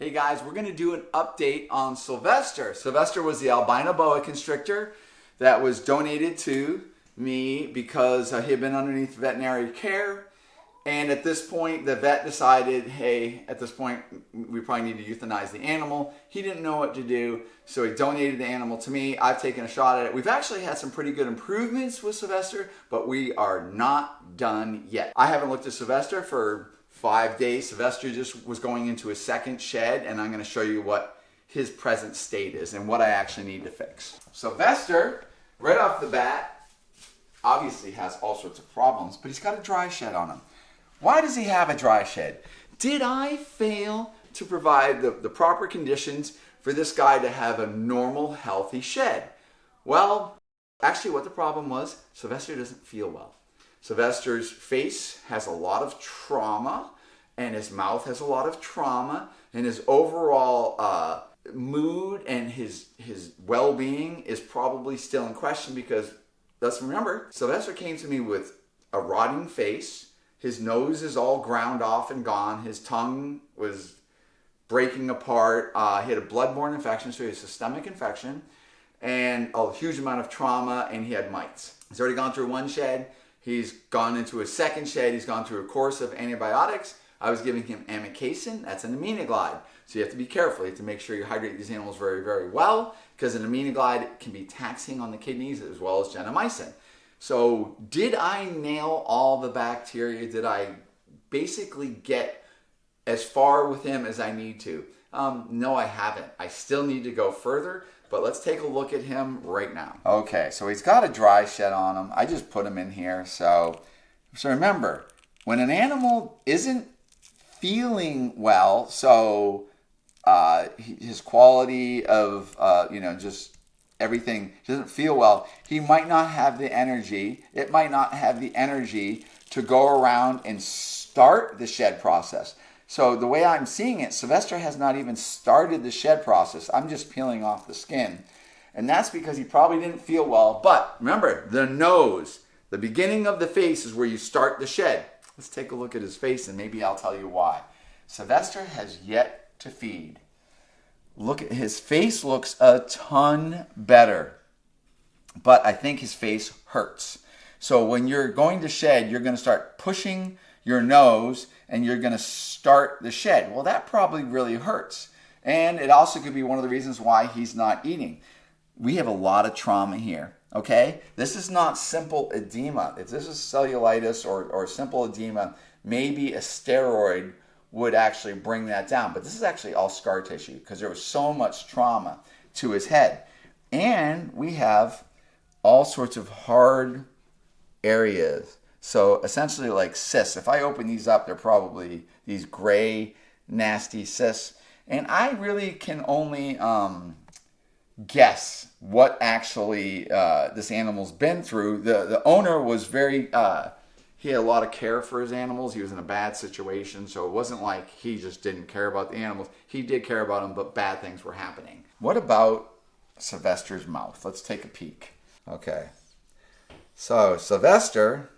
Hey guys, we're going to do an update on Sylvester. Sylvester was the albino boa constrictor that was donated to me because he had been underneath veterinary care. And at this point, the vet decided, hey, at this point, we probably need to euthanize the animal. He didn't know what to do, so he donated the animal to me. I've taken a shot at it. We've actually had some pretty good improvements with Sylvester, but we are not done yet. I haven't looked at Sylvester for 5 days. Sylvester just was going into his second shed, and I'm going to show you what his present state is and what I actually need to fix. Sylvester, right off the bat, obviously has all sorts of problems, but he's got a dry shed on him. Why does he have a dry shed? Did I fail to provide the proper conditions for this guy to have a normal, healthy shed? Well, actually what the problem was, Sylvester doesn't feel well. Sylvester's face has a lot of trauma, and his mouth has a lot of trauma, and his overall mood and his well-being is probably still in question because, let's remember, Sylvester came to me with a rotting face. His nose is all ground off and gone. His tongue was breaking apart. He had a bloodborne infection, so he had a systemic infection, and a huge amount of trauma, and he had mites. He's already gone through one shed. He's gone into his second shed. He's gone through a course of antibiotics. I was giving him amikacin. That's an aminoglide. So you have to be careful. You have to make sure you hydrate these animals very, very well because an aminoglide can be taxing on the kidneys as well as gentamicin. So did I nail all the bacteria? Did I basically get as far with him as I need to? No, I haven't. I still need to go further, but let's take a look at him right now. Okay, so he's got a dry shed on him. I just put him in here. So remember, when an animal isn't feeling well, so his quality of, just everything doesn't feel well, he might not have the energy. It might not have the energy to go around and start the shed process. So the way I'm seeing it, Sylvester has not even started the shed process. I'm just peeling off the skin. And that's because he probably didn't feel well. But remember, the nose, the beginning of the face is where you start the shed. Let's take a look at his face and maybe I'll tell you why. Sylvester has yet to feed. Look at his face, looks a ton better, but I think his face hurts. So when you're going to shed, you're going to start pushing your nose and you're going to start the shed. Well, that probably really hurts. And it also could be one of the reasons why he's not eating. We have a lot of trauma here, okay? This is not simple edema. If this is cellulitis or simple edema, maybe a steroid would actually bring that down. But this is actually all scar tissue because there was so much trauma to his head. And we have all sorts of hard areas. So essentially like cysts. If I open these up, they're probably these gray, nasty cysts. And I really can only guess what actually this animal's been through. The owner was very... he had a lot of care for his animals. He was in a bad situation, so it wasn't like he just didn't care about the animals. He did care about them, but bad things were happening. What about Sylvester's mouth? Let's take a peek. Okay. So Sylvester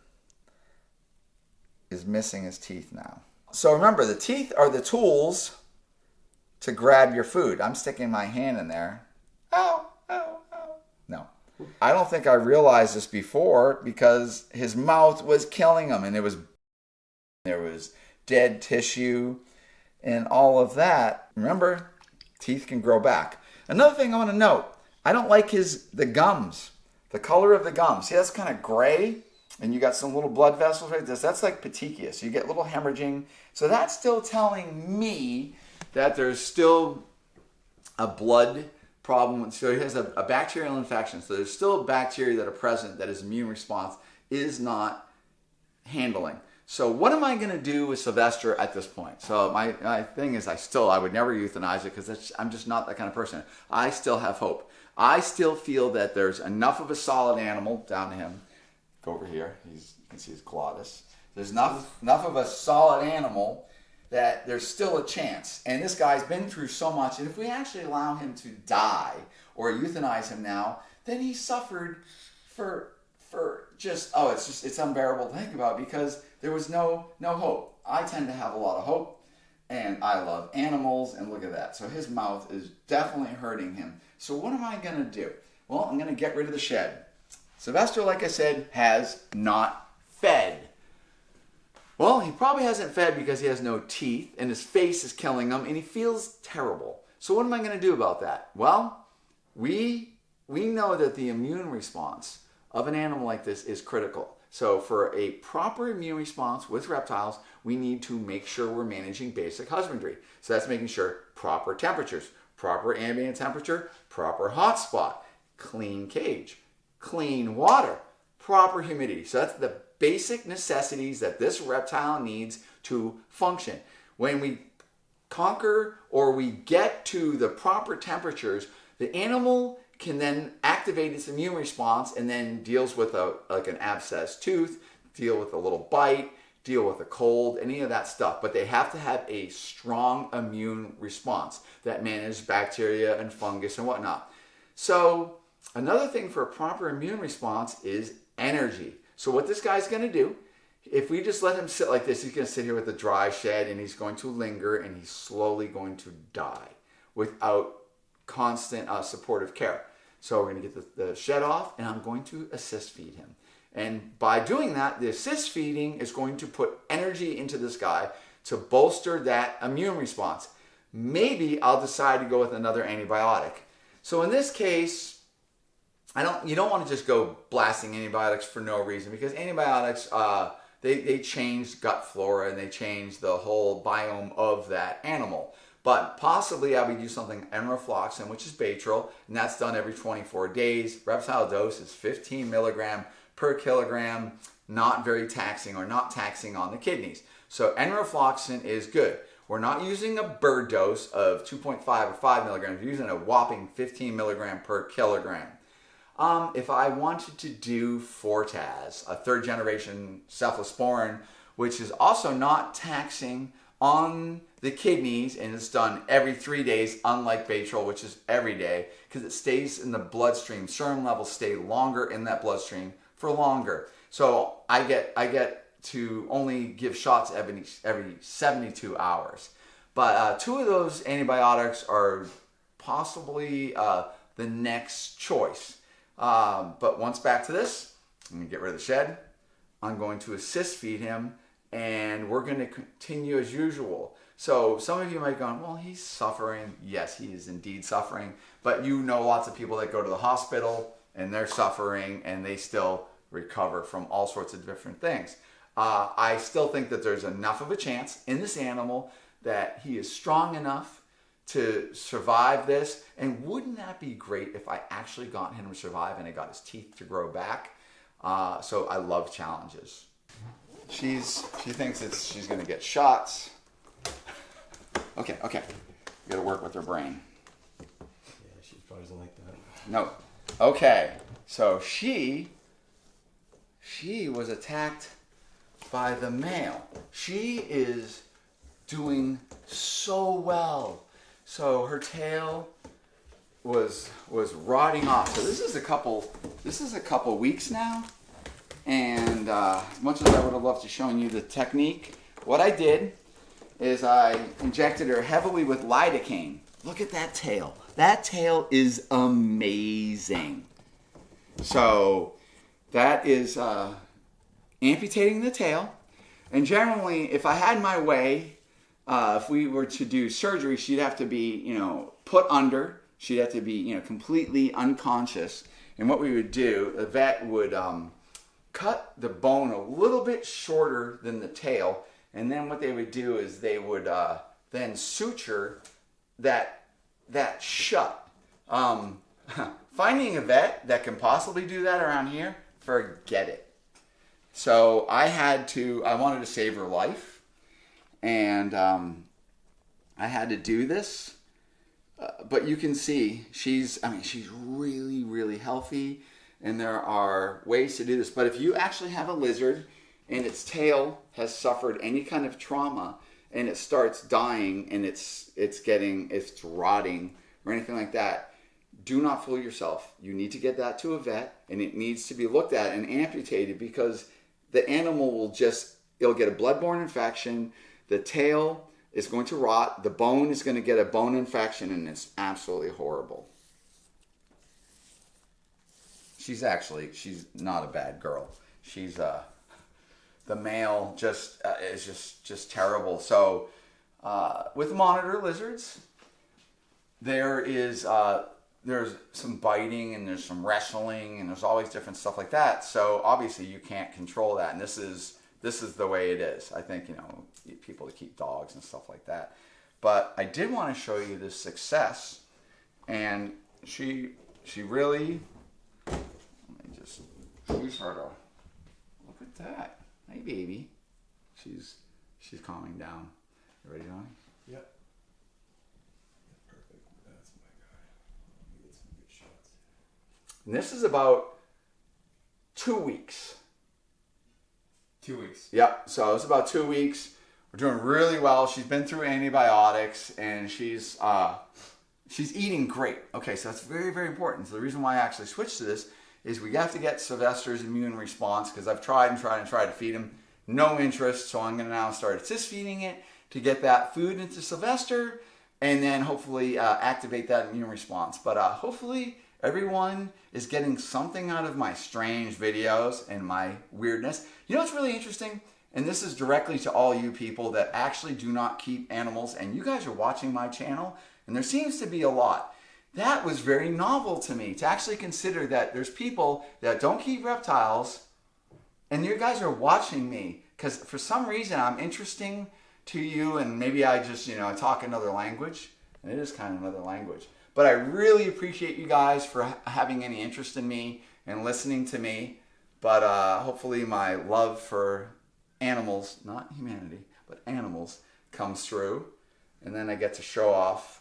is missing his teeth now. So remember, the teeth are the tools to grab your food. I'm sticking my hand in there. Ow, ow, ow. No. I don't think I realized this before because his mouth was killing him and there was dead tissue and all of that. Remember, teeth can grow back. Another thing I want to note, I don't like the gums, the color of the gums. See, that's kind of gray and you got some little blood vessels right there. That's like petechia. So you get little hemorrhaging. So that's still telling me that there's still a blood problem. So he has a bacterial infection. So there's still bacteria that are present that his immune response is not handling. So what am I going to do with Sylvester at this point? So my thing is I would never euthanize it because I'm just not that kind of person. I still have hope. I still feel that there's enough of a solid animal down to him. Go over here. You can see his glottis. There's enough of a solid animal that there's still a chance. And this guy's been through so much, and if we actually allow him to die or euthanize him now, then he suffered for just, it's unbearable to think about because there was no hope. I tend to have a lot of hope, and I love animals, and look at that. So his mouth is definitely hurting him. So what am I going to do? Well, I'm going to get rid of the shed. Sylvester, like I said, has not fed. Well, he probably hasn't fed because he has no teeth, and his face is killing him, and he feels terrible. So what am I going to do about that? Well, we know that the immune response of an animal like this is critical. So for a proper immune response with reptiles, we need to make sure we're managing basic husbandry. So that's making sure proper temperatures, proper ambient temperature, proper hot spot, clean cage, clean water, proper humidity. So that's the basic necessities that this reptile needs to function. When we conquer or we get to the proper temperatures, the animal can then activate its immune response and then deals with like an abscessed tooth, deal with a little bite, deal with a cold, any of that stuff. But they have to have a strong immune response that manages bacteria and fungus and whatnot. So another thing for a proper immune response is energy. So what this guy's going to do, if we just let him sit like this, he's going to sit here with a dry shed, and he's going to linger, and he's slowly going to die without constant supportive care. So we're going to get the shed off, and I'm going to assist feed him. And by doing that, the assist feeding is going to put energy into this guy to bolster that immune response. Maybe I'll decide to go with another antibiotic. So in this case, you don't want to just go blasting antibiotics for no reason, because antibiotics, they change gut flora and they change the whole biome of that animal. But possibly I would use something enrofloxacin, which is Baytril, and that's done every 24 days. Reptile dose is 15 milligram per kilogram, not very taxing or not taxing on the kidneys. So enrofloxacin is good. We're not using a bird dose of 2.5 or 5 milligrams. We're using a whopping 15 milligram per kilogram. If I wanted to do Fortaz, a third generation cephalosporin, which is also not taxing on the kidneys, and it's done every 3 days, unlike Baytril, which is every day, because it stays in the bloodstream. Serum levels stay longer in that bloodstream for longer. So I get to only give shots every 72 hours. But two of those antibiotics are possibly the next choice. But once back to this, I'm going to get rid of the shed. I'm going to assist feed him, and we're going to continue as usual. So some of you might go, well, he's suffering. Yes, he is indeed suffering. But you know lots of people that go to the hospital and they're suffering and they still recover from all sorts of different things. I still think that there's enough of a chance in this animal that he is strong enough to survive this. And wouldn't that be great if I actually got him to survive and I got his teeth to grow back? So I love challenges. She thinks she's going to get shots. Okay. Got to work with her brain. Yeah, she probably doesn't like that. No. Okay. So she was attacked by the male. She is doing so well. So her tail was rotting off. So this is a couple weeks now. And as much as I would have loved to show you the technique, what I did is I injected her heavily with lidocaine. Look at that tail. That tail is amazing. So that is amputating the tail. And generally, if I had my way, if we were to do surgery, she'd have to be, put under. She'd have to be, completely unconscious. And what we would do, the vet would cut the bone a little bit shorter than the tail. And then what they would do is they would then suture that shut. Finding a vet that can possibly do that around here, forget it. So I wanted to save her life. And I had to do this. But you can see she's really, really healthy. And there are ways to do this. But if you actually have a lizard and its tail has suffered any kind of trauma and it starts dying and it's rotting or anything like that, do not fool yourself. You need to get that to a vet, and it needs to be looked at and amputated, because the animal it'll get a bloodborne infection. The tail is going to rot. The bone is going to get a bone infection, and it's absolutely horrible. She's not a bad girl. She's the male is just terrible. So with monitor lizards, there's some biting and there's some wrestling and there's always different stuff like that. So obviously you can't control that, and this is the way it is. I think, you know, people that keep dogs and stuff like that. But I did want to show you this success, and she really, let me just use her to look at that. Hey baby, she's calming down. You ready, Donny? Yep. Perfect. That's my guy. Let me get some good shots. And this is about 2 weeks. 2 weeks. Yep. So it's about 2 weeks. We're doing really well. She's been through antibiotics and she's eating great. Okay, so that's very, very important. So the reason why I actually switched to this is we have to get Sylvester's immune response, because I've tried to feed him. No interest. So I'm going to now start assist feeding it to get that food into Sylvester, and then hopefully activate that immune response. But hopefully everyone is getting something out of my strange videos and my weirdness. You know what's really interesting? And this is directly to all you people that actually do not keep animals, and you guys are watching my channel, and there seems to be a lot. That was very novel to me, to actually consider that there's people that don't keep reptiles, and you guys are watching me, because for some reason I'm interesting to you, and maybe I just, you know, I talk another language, and it is kind of another language. But I really appreciate you guys for having any interest in me and listening to me. But hopefully my love for animals, not humanity, but animals, comes through. And then I get to show off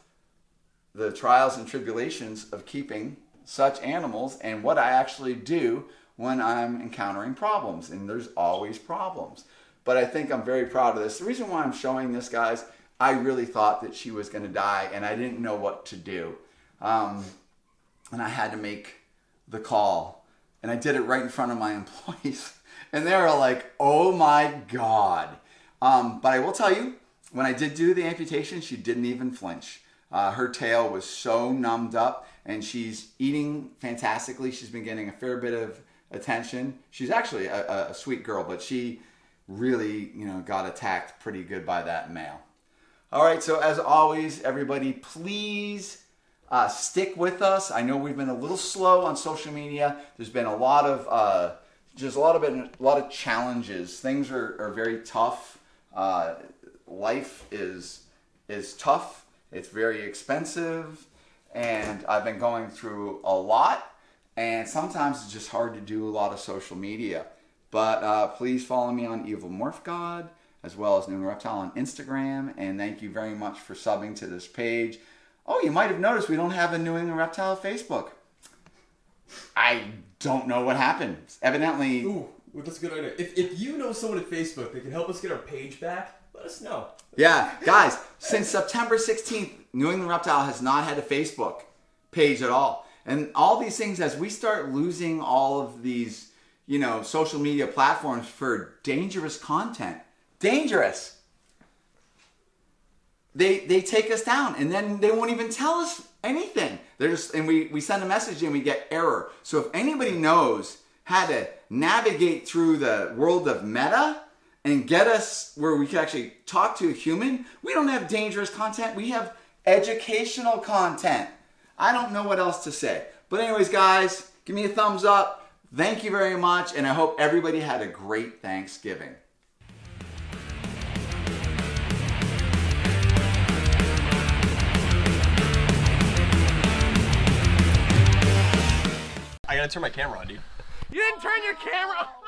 the trials and tribulations of keeping such animals and what I actually do when I'm encountering problems. And there's always problems. But I think I'm very proud of this. The reason why I'm showing this, guys, I really thought that she was going to die, and I didn't know what to do. And I had to make the call. And I did it right in front of my employees. And they were like, oh my God. But I will tell you, when I did do the amputation, she didn't even flinch. Her tail was so numbed up, and she's eating fantastically. She's been getting a fair bit of attention. She's actually a sweet girl, but she really, you know, got attacked pretty good by that male. All right, so as always, everybody, please stick with us. I know we've been a little slow on social media. There's been a lot of a lot of challenges. Things are very tough. Life is tough. It's very expensive, and I've been going through a lot, and sometimes it's just hard to do a lot of social media. But please follow me on Evil Morph God, as well as New England Reptile on Instagram, and thank you very much for subbing to this page. Oh, you might have noticed we don't have a New England Reptile Facebook. I don't know what happened. Evidently... Ooh, well, that's a good idea. If you know someone at Facebook that can help us get our page back, let us know. Yeah, guys, since September 16th, New England Reptile has not had a Facebook page at all. And all these things, as we start losing all of these, you know, social media platforms for dangerous content, dangerous, they take us down, and then they won't even tell us anything. They're just, and we send a message and we get error. So if anybody knows how to navigate through the world of meta and get us where we can actually talk to a human, we don't have dangerous content. We have educational content. I don't know what else to say. But anyways, guys, give me a thumbs up. Thank you very much, and I hope everybody had a great Thanksgiving. I gotta turn my camera on, dude. You didn't turn your camera on!